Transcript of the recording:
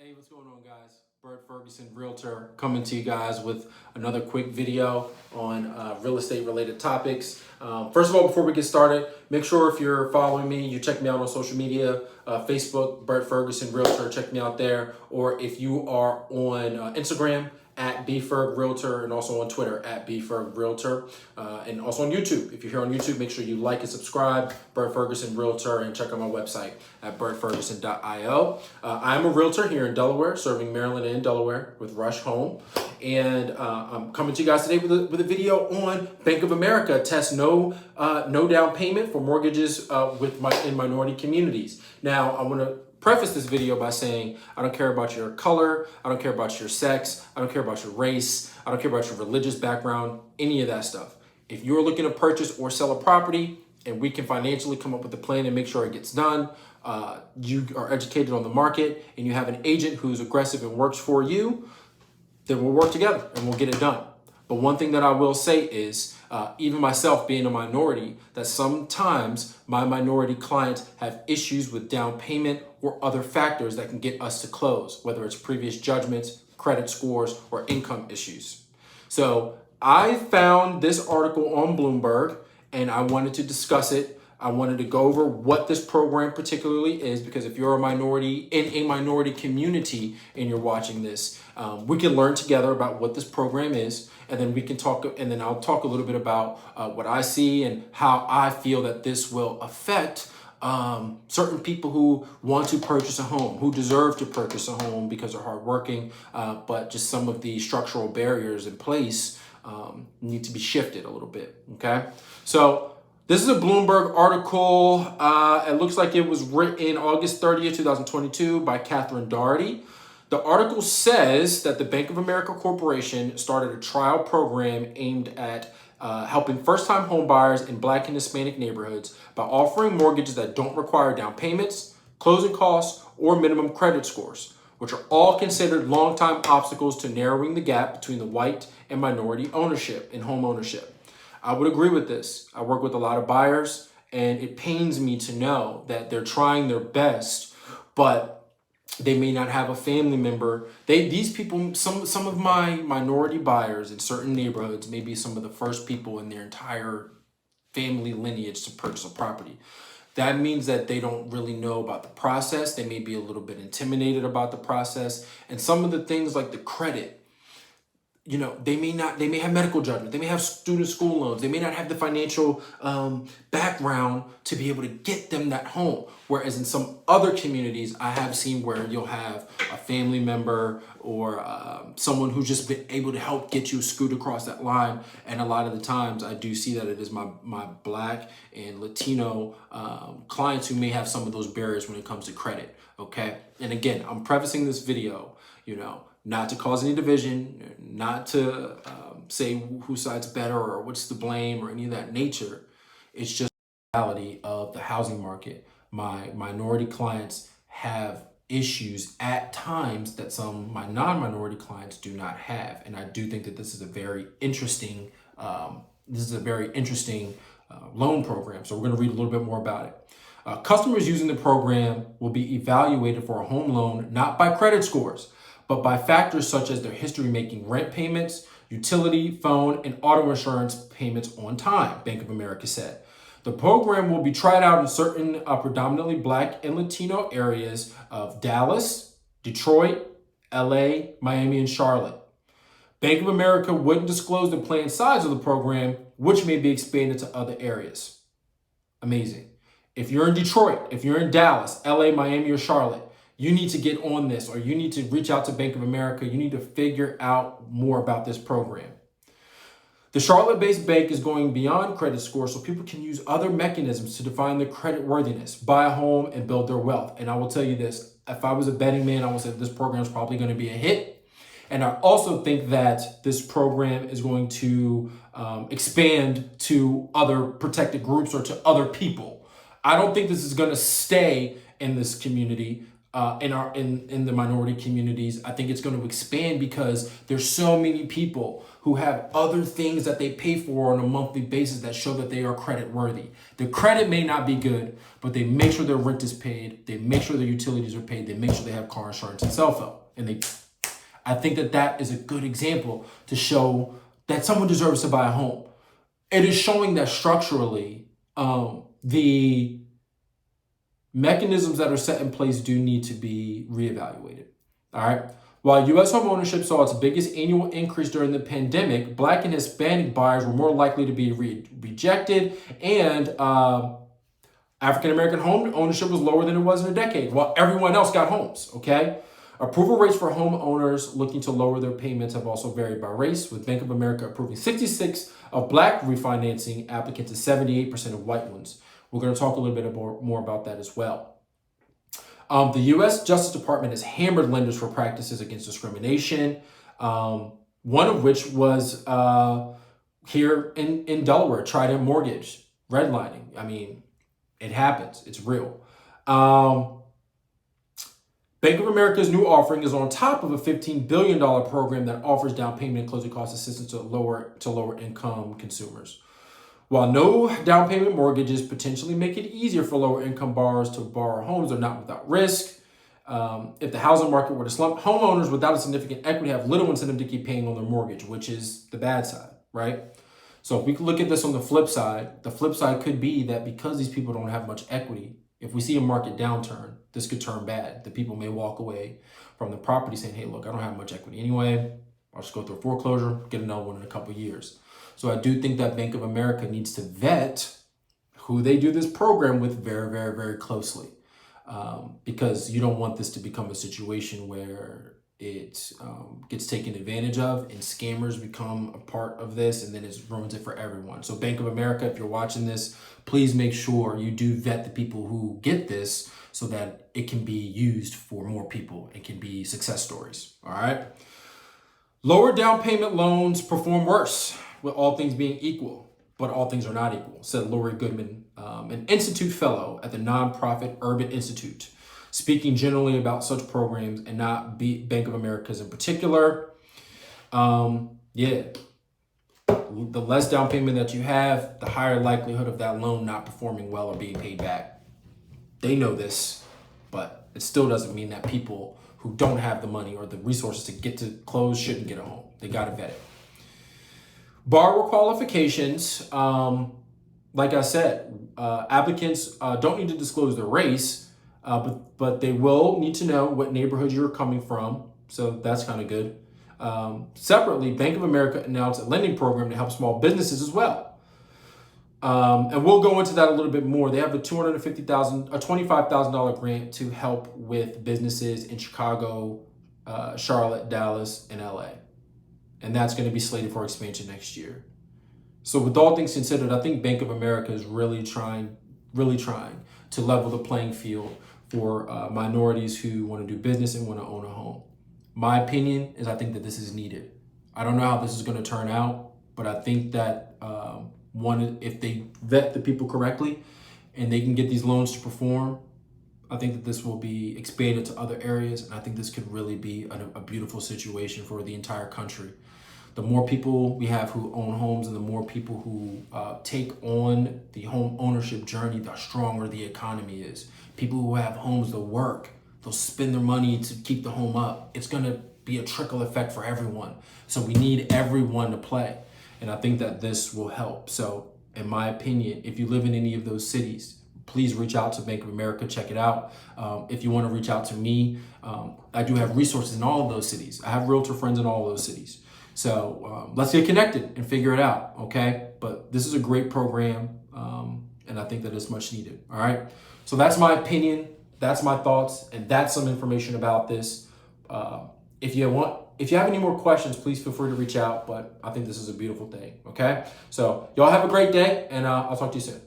Hey, what's going on, guys? Bert Ferguson, Realtor, coming to you guys with another quick video on real estate related topics. First of all, before we get started, make sure if you're following me, you check me out on social media, Facebook, Bert Ferguson, Realtor, check me out there. Or if you are on Instagram, at BFerg Realtor, and also on Twitter at BFerg Realtor, and also on YouTube. If you're here on YouTube, make sure you like and subscribe, Bert Ferguson Realtor, and check out my website at bertferguson.io. I'm a realtor here in Delaware, serving Maryland and Delaware with Rush Home, and I'm coming to you guys today with a video on Bank of America tests no down payment for mortgages in minority communities. Now, I want to preface this video by saying I don't care about your color, I don't care about your sex, I don't care about your race, I don't care about your religious background, any of that stuff. If you're looking to purchase or sell a property and we can financially come up with a plan and make sure it gets done, you are educated on the market and you have an agent who's aggressive and works for you, then we'll work together and we'll get it done. But one thing that I will say is, even myself being a minority, that sometimes my minority clients have issues with down payment or other factors that can get us to close, whether it's previous judgments, credit scores, or income issues. So I found this article on Bloomberg and I wanted to discuss it. I wanted to go over what this program particularly is, because if you're a minority in a minority community and you're watching this, we can learn together about what this program is, and then we can talk, and then I'll talk a little bit about what I see and how I feel that this will affect certain people who want to purchase a home, who deserve to purchase a home because they're hardworking, but just some of the structural barriers in place need to be shifted a little bit, okay? So this is a Bloomberg article. It looks like it was written August 30th, 2022 by Catherine Doherty. The article says that the Bank of America Corporation started a trial program aimed at helping first-time home buyers in Black and Hispanic neighborhoods by offering mortgages that don't require down payments, closing costs, or minimum credit scores, which are all considered long-time obstacles to narrowing the gap between the white and minority ownership in home ownership. I would agree with this. I work with a lot of buyers, and it pains me to know that they're trying their best, but they may not have a family member. These people, some of my minority buyers in certain neighborhoods may be some of the first people in their entire family lineage to purchase a property. That means that they don't really know about the process. They may be a little bit intimidated about the process, and some of the things like the credit, they may have medical judgment, they may have student school loans, they may not have the financial background to be able to get them that home. Whereas in some other communities, I have seen where you'll have a family member or someone who's just been able to help get you scoot across that line. And a lot of the times I do see that it is my Black and Latino clients who may have some of those barriers when it comes to credit, okay? And again, I'm prefacing this video, not to cause any division, not to say whose side's better or what's the blame or any of that nature. It's just the reality of the housing market. My minority clients have issues at times that some my non-minority clients do not have, and I do think that this is a very interesting loan program. So we're going to read a little bit more about it. Customers using the program will be evaluated for a home loan not by credit scores, but by factors such as their history making rent payments, utility, phone, and auto insurance payments on time, Bank of America said. The program will be tried out in certain predominantly Black and Latino areas of Dallas, Detroit, LA, Miami, and Charlotte. Bank of America wouldn't disclose the planned size of the program, which may be expanded to other areas. Amazing. If you're in Detroit, if you're in Dallas, LA, Miami, or Charlotte, you need to get on this, or you need to reach out to Bank of America. You need to figure out more about this program. The Charlotte-based bank is going beyond credit scores so people can use other mechanisms to define their credit worthiness, buy a home, and build their wealth. And I will tell you this, if I was a betting man, I would say this program is probably going to be a hit. And I also think that this program is going to expand to other protected groups or to other people. I don't think this is going to stay in this community. in the minority communities. I think it's going to expand because there's so many people who have other things that they pay for on a monthly basis that show that they are credit worthy. The credit may not be good, but they make sure their rent is paid, they make sure their utilities are paid, they make sure they have car insurance and cell phone. And I think that is a good example to show that someone deserves to buy a home. It is showing that structurally, the mechanisms that are set in place do need to be reevaluated. All right. While U.S. home ownership saw its biggest annual increase during the pandemic, Black and Hispanic buyers were more likely to be rejected, and African American home ownership was lower than it was in a decade, while everyone else got homes. Okay. Approval rates for homeowners looking to lower their payments have also varied by race, with Bank of America approving 66% of Black refinancing applicants and 78% of white ones. We're going to talk a little bit more about that as well. The U.S. Justice Department has hammered lenders for practices against discrimination, one of which was here in Delaware, Trident Mortgage, redlining. I mean, it happens. It's real. Bank of America's new offering is on top of a $15 billion program that offers down payment and closing cost assistance to lower income consumers. While no down payment mortgages potentially make it easier for lower income borrowers to borrow homes, they're not without risk. If the housing market were to slump, homeowners without a significant equity have little incentive to keep paying on their mortgage, which is the bad side, right? So if we could look at this on the flip side could be that because these people don't have much equity, if we see a market downturn, this could turn bad. The people may walk away from the property saying, hey, look, I don't have much equity anyway. I'll just go through a foreclosure, get another one in a couple of years. So I do think that Bank of America needs to vet who they do this program with very, very, very closely. Because you don't want this to become a situation where it gets taken advantage of and scammers become a part of this, and then it ruins it for everyone. So Bank of America, if you're watching this, please make sure you do vet the people who get this so that it can be used for more people and can be success stories. All right. Lower down payment loans perform worse with all things being equal, but all things are not equal, said Lori Goodman, an Institute Fellow at the nonprofit Urban Institute, speaking generally about such programs and not Bank of America's in particular. The less down payment that you have, the higher likelihood of that loan not performing well or being paid back. They know this, but it still doesn't mean that people who don't have the money or the resources to get to close shouldn't get a home. They got to vet it. Borrower qualifications, like I said, applicants don't need to disclose their race, but they will need to know what neighborhood you're coming from. So that's kind of good. Separately, Bank of America announced a lending program to help small businesses as well. And we'll go into that a little bit more. They have a $25,000 grant to help with businesses in Chicago, Charlotte, Dallas, and LA. And that's going to be slated for expansion next year. So with all things considered, I think Bank of America is really trying to level the playing field for minorities who want to do business and want to own a home. My opinion is I think that this is needed. I don't know how this is going to turn out, but I think that if they vet the people correctly and they can get these loans to perform, I think that this will be expanded to other areas. And I think this could really be a beautiful situation for the entire country. The more people we have who own homes and the more people who take on the home ownership journey, the stronger the economy is. People who have homes, they'll work, they'll spend their money to keep the home up. It's going to be a trickle effect for everyone. So we need everyone to play. And I think that this will help. So in my opinion, if you live in any of those cities, please reach out to Bank of America, check it out. If you want to reach out to me, I do have resources in all of those cities. I have realtor friends in all of those cities. So let's get connected and figure it out, okay? But this is a great program, and I think that it's much needed, all right? So that's my opinion, that's my thoughts, and that's some information about this. If you have any more questions, please feel free to reach out, but I think this is a beautiful thing, okay? So y'all have a great day, and I'll talk to you soon.